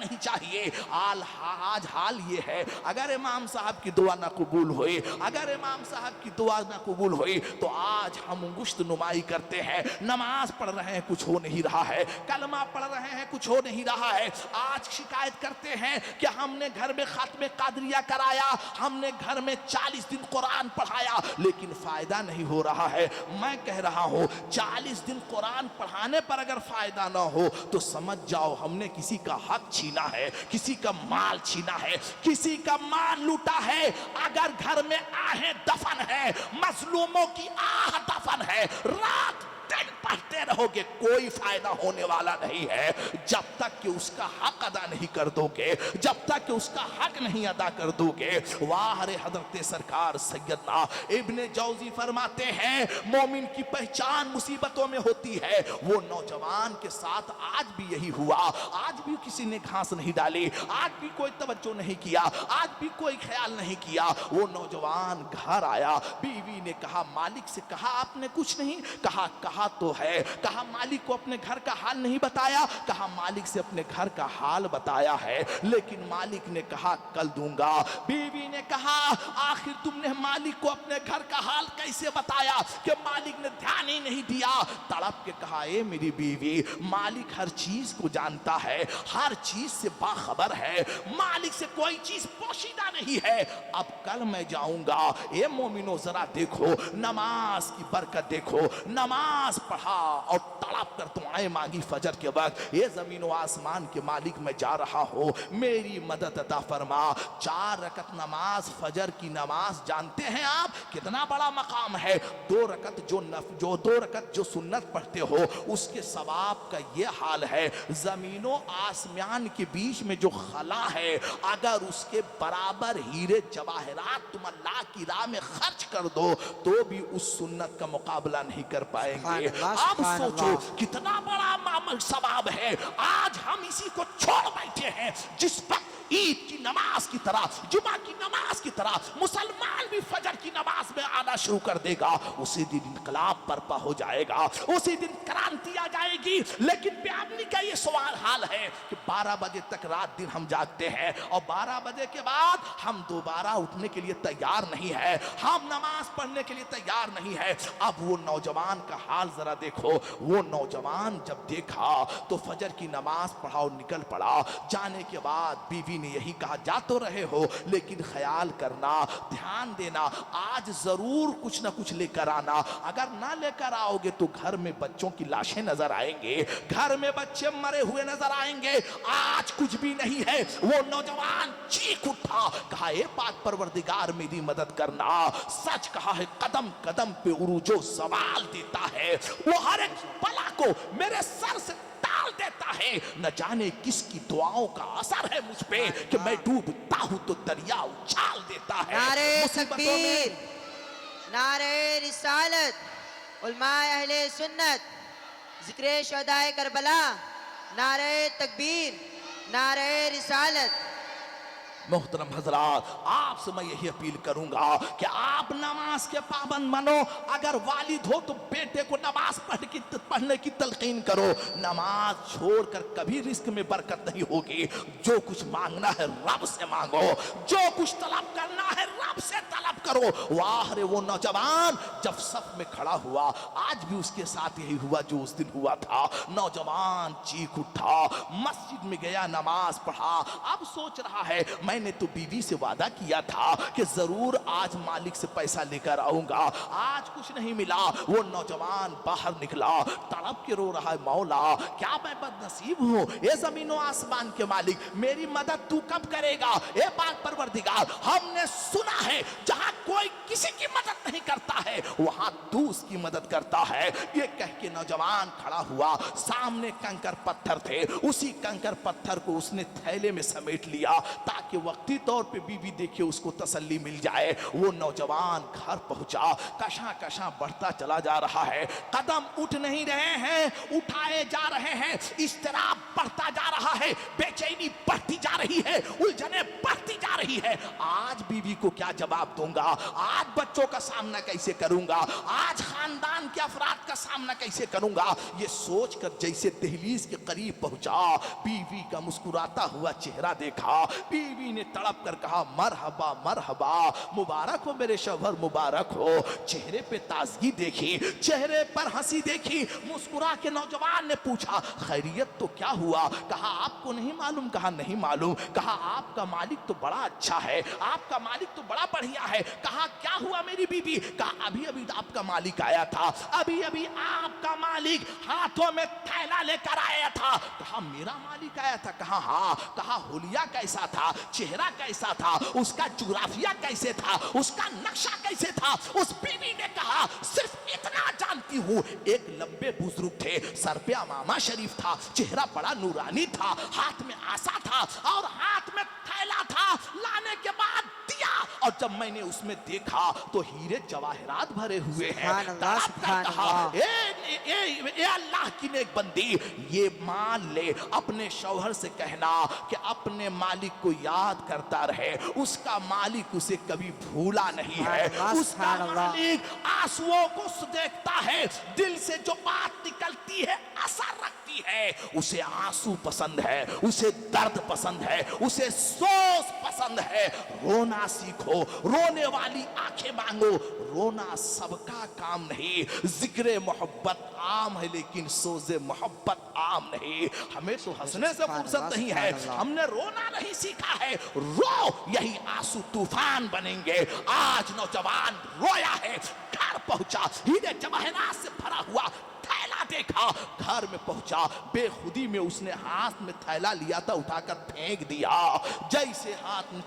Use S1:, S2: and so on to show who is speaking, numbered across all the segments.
S1: نہیں چاہیے. آج حال یہ ہے اگر امام صاحب کی دعا نہ قبول ہوئی، اگر امام صاحب کی دعا نہ قبول ہوئی تو آج ہم انگشت نمائی کرتے ہیں، نماز پڑھ رہے ہیں کچھ ہو نہیں رہا ہے، کلمہ پڑھ رہے ہیں کچھ ہو نہیں رہا ہے. آج شکایت کرتے ہیں کہ ہم نے گھر میں ختم قادریہ کرایا، ہم نے گھر میں 40 دن قرآن پڑھایا لیکن فائدہ نہیں ہو رہا ہے. میں کہہ رہا ہوں 40 دن قرآن پڑھانے پر اگر فائدہ نہ ہو تو سمجھ جاؤ ہم نے کسی کا حق چھینا ہے، کسی کا مال چھینا ہے، کسی کا مال لوٹا ہے. اگر گھر میں آہیں دفن ہے، مظلوموں کی آہ دفن ہے، رات دن پڑھتے رہو گے کوئی فائدہ ہونے والا نہیں ہے جب تک کہ اس کا حق ادا نہیں کر دو گے، جب تک کہ اس کا حق نہیں ادا کر دو گے. واہ رے حضرت سرکار سیدنا ابن جوزی فرماتے ہیں مومن کی پہچان مصیبتوں میں ہوتی ہے. وہ نوجوان کے ساتھ آج بھی یہی ہوا، آج بھی کسی نے گھاس نہیں ڈالی، آج بھی کوئی توجہ نہیں کیا، آج بھی کوئی خیال نہیں کیا. وہ نوجوان گھر آیا، بیوی نے کہا مالک سے کہا آپ نے کچھ نہیں کہا؟ کہا تو ہے. کہا مالک کو اپنے گھر کا حال نہیں بتایا؟ کہا مالک سے اپنے گھر کا حال بتایا ہے لیکن مالک نے کہا کل دوں گا. بیوی نے کہا آخر تم نے مالک کو اپنے گھر کا حال کیسے بتایا کہ مالک نے دھیان ہی نہیں دیا؟ تڑپ کے کہا اے میری بیوی مالک ہر چیز کو جانتا ہے، ہر چیز سے باخبر ہے، مالک سے کوئی چیز پوشیدہ نہیں ہے. اب کل میں جاؤں گا. اے مومنو ذرا دیکھو نماز کی برکت دیکھو. نماز پڑھا اور تڑپ کر دعائیں مانگی فجر کے وقت. یہ زمین و آسمان کے مالک میں جا رہا ہوں، میری مدد عطا فرما. 4 رکعت نماز فجر کی نماز جانتے ہیں آپ کتنا بڑا مقام ہے؟ 2 رکعت دو رکعت جو سنت پڑھتے ہو اس کے ثواب کا یہ حال ہے. زمین و آسمان کے بیچ میں جو خلا ہے اگر اس کے برابر ہیرے جواہرات تم اللہ کی راہ میں خرچ کر دو تو بھی اس سنت کا مقابلہ نہیں کر پائیں گے. اب سوچو کتنا بڑا ثواب ہے. آج ہم اسی کو چھوڑ بیٹھے ہیں. جس وقت عید کی نماز کی طرح، جمعہ کی نماز کی طرح مسلمان بھی فجر کی نماز میں آنا شروع کر دے گا اسی دن انقلاب برپا ہو جائے گا، اسی دن کرانتی آ جائے گی. لیکن بیابنی کا یہ سوال حال ہے کہ 12 بجے تک رات دن ہم جاگتے ہیں اور 12 بجے کے بعد ہم دوبارہ اٹھنے کے لیے تیار نہیں ہے، ہم نماز پڑھنے کے لیے تیار نہیں ہے. اب وہ نوجوان کا حال ذرا دیکھو. وہ نوجوان جب دیکھا تو فجر کی نماز پڑھا اور نکل پڑا. جانے کے بعد بیوی نے یہی کہا جا تو رہے ہو لیکن خیال کرنا، دھیان دینا، آج ضرور کچھ نہ کچھ لے کر آنا. اگر نہ لے کر آؤ گے تو گھر میں بچوں کی لاشیں نظر آئیں گے، گھر میں بچے مرے ہوئے نظر آئیں گے. آج کچھ بھی نہیں ہے. وہ نوجوان چیخ اٹھا کہا اے پاک پروردگار میری مدد کرنا. سچ کہا ہے قدم قدم پہ عروج و زوال دیتا ہے. وہ ہر ایک بلا کو میرے سر سے ڈال دیتا ہے. نہ جانے کس کی دعاؤں کا اثر ہے مجھ پہ کہ میں ڈوبتا ہوں تو دریا اچھال دیتا ہے.
S2: نعرہ تکبیر، نعرہ رسالت، علماء اہل سنت، ذکر شہدائے کربلا، نعرہ تکبیر، نعرہ رسالت.
S1: محترم حضرات آپ سے میں یہی اپیل کروں گا کہ آپ نماز کے پابند بنو. اگر والد ہو تو بیٹے کو نماز پڑھنے کی تلقین کرو. نماز چھوڑ کر کبھی رزق میں برکت نہیں ہوگی. جو کچھ مانگنا ہے رب سے مانگو، جو کچھ طلب کرنا ہے رب سے طلب کرو. واہ رے وہ نوجوان جب صف میں کھڑا ہوا آج بھی اس کے ساتھ یہی ہوا جو اس دن ہوا تھا. نوجوان چیخ اٹھا، مسجد میں گیا، نماز پڑھا. اب سوچ رہا ہے میں نے تو بیوی سے وعدہ کیا تھا کہ ضرور آج مالک سے پیسہ لے کر آؤں گا، آج کچھ نہیں ملا. وہ نوجوان باہر نکلا تڑپ کے رو رہا ہے مولا کیا میں بد نصیب ہوں. اے زمین و آسمان کے مالک میری مدد تو کب کرے گا؟ اے پاک پروردگار ہم نے سنا ہے جہاں کوئی کسی کی مدد نہیں کرتا ہے وہاں تو اس کی مدد کرتا ہے. یہ کہہ کے نوجوان کھڑا ہوا. سامنے کنکر پتھر تھے، اسی کنکر پتھر کو اس نے تھیلے میں سمیٹ لیا تاکہ وقتی طور پہ بیوی دیکھے اس کو تسلی مل جائے. وہ نوجوان گھر پہنچا، کشاں کشاں بڑھتا چلا جا رہا ہے. قدم اٹھ نہیں رہے ہیں، اٹھائے جا رہے ہیں. اضطراب بڑھتا جا رہا ہے، بے چینی بڑھتی جا رہی ہے، الجھنیں بڑھتی جا رہی रही है, आज बीवी को क्या जवाब दूंगा, आज बच्चों का सामना कैसे करूंगा, आज खानदान के अफराद का सामना कैसे करूंगा। ये सोचकर जैसे दहलीज के करीब पहुंचा, बीवी का मुस्कुराता हुआ चेहरा देखा, बीवी ने तड़प कर कहा, मरहबा मरहबा, मुबारक हो मेरे शौहर, मुबारक हो। चेहरे पे ताजगी देखी, चेहरे पर हंसी देखी, मुस्कुरा के नौजवान ने पूछा, खैरियत तो क्या हुआ? कहा आपको नहीं मालूम? कहा नहीं मालूम। कहा आपका मालिक तो बड़ा अच्छा है, आपका मालिक तो बड़ा बढ़िया है। कहा क्या हुआ मेरी बीबी? कहा अभी अभी आपका मालिक आया था, अभी अभी आपका मालिक हाथों में थैला लेकर आया था। कहा मेरा मालिक आया था? कहा हाँ। कहा हुलिया कैसा था, चेहरा कैसा था, उसका जुग्राफिया कैसे था, उसका नक्शा कैसे था? उस बीवी ने कहा सिर्फ इतना जानती हूँ, एक लंबे बुजुर्ग थे, सर पे अमामा शरीफ था, चेहरा बड़ा नूरानी था, हाथ में आसा था और हाथ में थैला था। लाने के बाद दिया और जब मैंने उसमें देखा तो हीरे जवाहरात भरे हुए हैं। कहा ए अल्लाह की नेक बंदी, ये मान ले, अपने शौहर से कहना कि अपने मालिक को याद करता रहे, उसका मालिक उसे कभी भूला नहीं है, उसका मालिक आंसुओं को देखता है, दिल से जो बात निकलती है असर रखती है। उसे आंसू पसंद है, उसे दर्द पसंद है, उसे सोच पसंद है। रोना सीखो, रोने वाली आंखें मांगो। रोना सबका काम नहीं, जिक्र मोहब्बत आम है लेकिन सोज़े मोहब्बत आम नहीं। हमें तो हंसने से फुर्सत नहीं है, हमने रोना नहीं सीखा है। रो, यही आंसू तूफान बनेंगे। आज नौजवान रोया है, घर पहुंचा, हीरे जवाहरात से भरा हुआ थैला देखा, घर में पहुंचा, बेखुदी में उसने हाथ में थैला लिया था, उठाकर फेंक दिया। जैसे हाथ में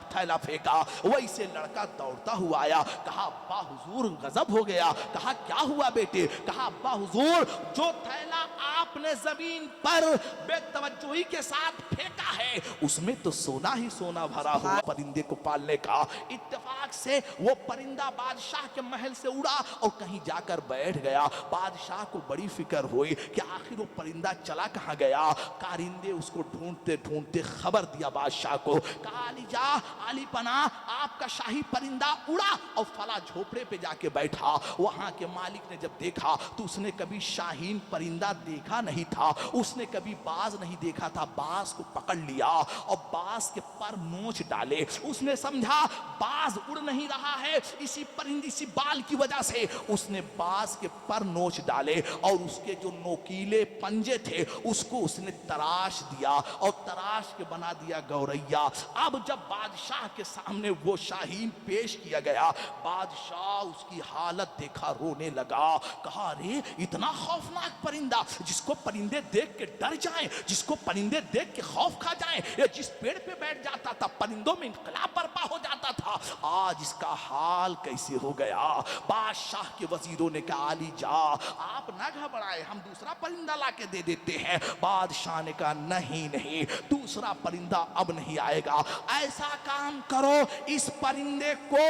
S1: थैला फेंका, वैसे लड़का दौड़ता हुआ आया। कहा अब्बा हुजूर गजब हो गया। कहा क्या हुआ बेटे? कहा अब्बा हुजूर, जो थैला आपने जमीन पर बेतवज्जोही के साथ फेंका है, उसमें तो सोना ही सोना भरा हुआ। परिंदे को पालने का इत्तेफाक से वो परिंदा बादशाह के महल से उड़ा और कहीं जाकर बैठ गया। बादशाह को बड़ी फिक्र हुई कि आखिर वो परिंदा चला कहाँ गया। कारिंदे उसको ढूंढते ढूंढते खबर दिया बादशाह को। कहा अली जा, अली पना, आपका शाही परिंदा उड़ा और फला झोपड़े पे जाके बैठा। वहां के मालिक ने जब देखा तो उसने कभी शाहीन परिंदा देखा नहीं था, उसने कभी बाज नहीं देखा था। बाज को पकड़ लिया और बाज के पर नोच डाले। उसने समझा बाज उड़ नहीं रहा है इसी परिंदी सी बाल की वजह से। उसने बाज के पर नोच डाले और उसके जो नोकीले पंजे थे उसको उसने तराश दिया और तराश के बना दिया गौरैया। अब जब बादशाह के सामने वो शाहीन पेश किया गया, बादशाह उसकी हालत देखा, रोने लगा। कहा अरे इतना खौफनाक परिंदा, जिसको परिंदे देख के डर जाएं, जिसको परिंदे देख के खौफ खा जाएं, ये जिस पेड़ पे बैठ जाता था परिंदों में इनकलाब बर्पा हो जाता था, आज इसका हाल कैसे हो गया। बादशाह के वजीरों ने कहा अली जा, आप ना घबराए, हम दूसरा परिंदा लाके दे देते हैं। बादशाह ने कहा नहीं नहीं, दूसरा परिंदा अब नहीं आएगा। ऐसा काम करो, इस परिंदे को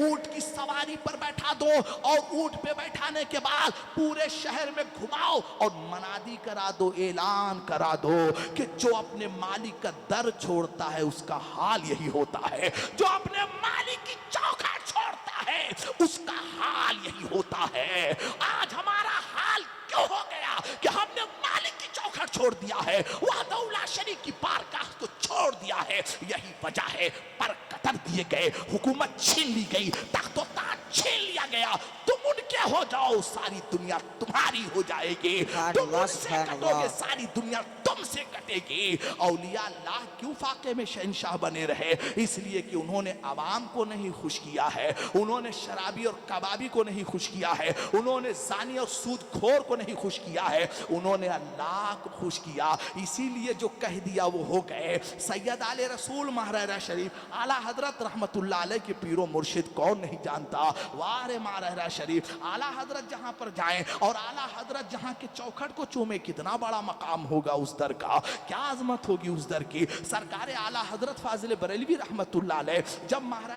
S1: ऊंट की सवारी पर बैठा दो और ऊंट पे बैठाने के बाद पूरे शहर में घुमाओ और मनादी करा दो, ऐलान करा दो कि जो अपने मालिक का दर छोड़ता है उसका हाल यही होता है, जो अपने मालिक की चौखट छोड़ता है उसका हाल यही होता है। आज हमारा हाल क्यों हो गया कि हमने मालिक की चौखट छोड़ दिया है, वह दौला शरीक की बारगाह को छोड़ दिया है। यही वजह है, पर कतर दिए गए, हुकूमत छीन ली गई, तख्तो ताज छीन लिया गया। तुम उनके हो जाओ, सारी दुनिया तुम्हारी हो जाएगी। तुम उनसे कटोगे, सारी दुनिया तुमसे कटेगी। औलिया अल्लाह क्यों फाके में शहंशाह बने रहे? इसलिए कि उन्होंने आवाम को नहीं खुश किया है, उन्होंने शराबी और कबाबी को नहीं खुश किया है, उन्होंने जानी और सूदखोर को नहीं खुश किया है, उन्होंने अल्लाह को खुश किया। इसीलिए जो कह दिया वो हो गए। सैयद आले रसूल महाराजा शरीफ आला हजरत रहमतुल्लाह अलैह के पीरो मुर्शिद कौन नहीं जानता। वारे महाराजा शरीफ आला हजरत जहां पर जाएं और आला हजरत जहां के चौखट को चूमे, कितना बड़ा मकाम होगा उस दर का, क्या आजमत होगी उस दर की। सरकार आला हजरत फाजिल बरेलवी रहमतुल्लाह अलैह जब महाराज